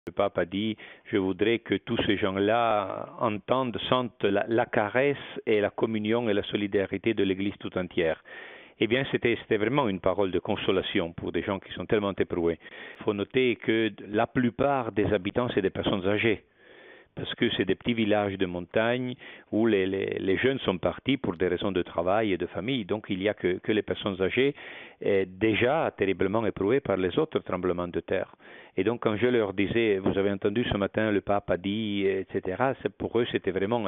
Le pape a dit, je voudrais que tous ces gens-là entendent, sentent la caresse et la communion et la solidarité de l'Église tout entière. Eh bien, c'était vraiment une parole de consolation pour des gens qui sont tellement éprouvés. Il faut noter que la plupart des habitants, c'est des personnes âgées, parce que c'est des petits villages de montagne où les jeunes sont partis pour des raisons de travail et de famille. Donc, il n'y a que les personnes âgées déjà terriblement éprouvées par les autres tremblements de terre. Et donc, quand je leur disais, vous avez entendu ce matin, le pape a dit, etc., pour eux, c'était vraiment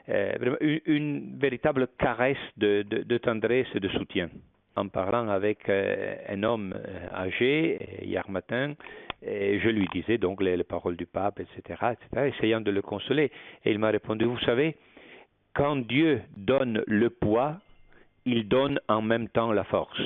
une véritable caresse de tendresse et de soutien. En parlant avec un homme âgé hier matin, et je lui disais donc les paroles du pape, etc., essayant de le consoler. Et il m'a répondu, vous savez, quand Dieu donne le poids, il donne en même temps la force.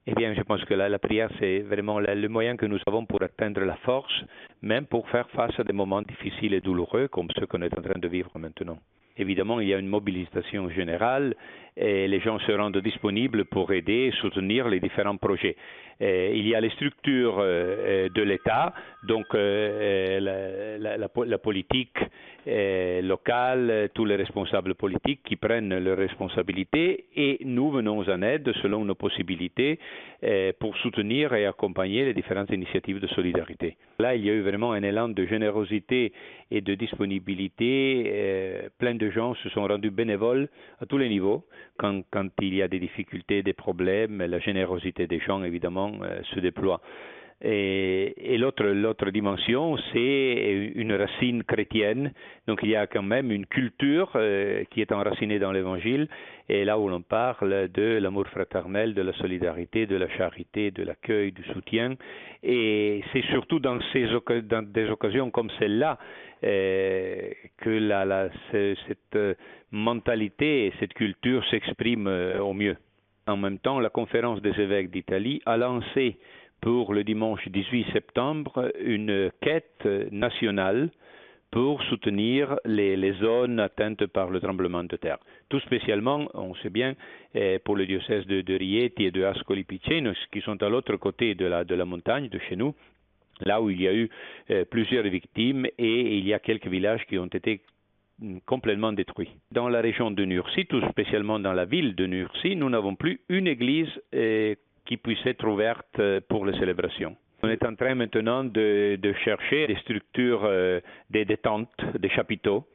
Eh bien, je pense que la prière, c'est vraiment le moyen que nous avons pour atteindre la force, même pour faire face à des moments difficiles et douloureux comme ceux qu'on est en train de vivre maintenant. Évidemment, il y a une mobilisation générale et les gens se rendent disponibles pour aider et soutenir les différents projets. Il y a les structures de l'État, donc la politique locale, tous les responsables politiques qui prennent leurs responsabilités et nous venons en aide selon nos possibilités pour soutenir et accompagner les différentes initiatives de solidarité. Là, il y a eu vraiment un élan de générosité et de disponibilité. Plein de gens se sont rendus bénévoles à tous les niveaux. Quand il y a des difficultés, des problèmes, la générosité des gens, évidemment, se déploie. Et l'autre dimension, c'est une racine chrétienne. Donc il y a quand même une culture qui est enracinée dans l'Évangile. Et là où l'on parle de l'amour fraternel, de la solidarité, de la charité, de l'accueil, du soutien. Et c'est surtout dans des occasions comme celle-là que cette mentalité et cette culture s'expriment au mieux. En même temps, la conférence des évêques d'Italie a lancé pour le dimanche 18 septembre une quête nationale pour soutenir les zones atteintes par le tremblement de terre. Tout spécialement, on sait bien, pour le diocèse de Rieti et de Ascoli Piceno, qui sont à l'autre côté de la montagne, de chez nous, là où il y a eu plusieurs victimes et il y a quelques villages qui ont été complètement détruits. Dans la région de Nursie, tout spécialement dans la ville de Nursie, nous n'avons plus une église qui puisse être ouverte pour les célébrations. On est en train maintenant de chercher des structures, des tentes, des chapiteaux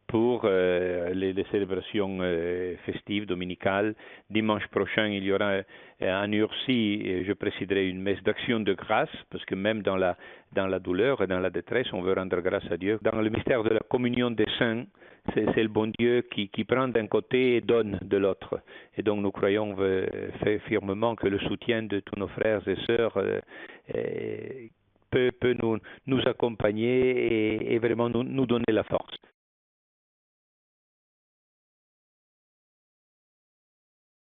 pour les célébrations festives, dominicales. Dimanche prochain, il y aura en Ursie, je présiderai une messe d'action de grâce, parce que même dans la douleur et dans la détresse, on veut rendre grâce à Dieu. Dans le mystère de la communion des saints, c'est le bon Dieu qui prend d'un côté et donne de l'autre. Et donc nous croyons fermement que le soutien de tous nos frères et sœurs peut nous accompagner et vraiment nous donner la force.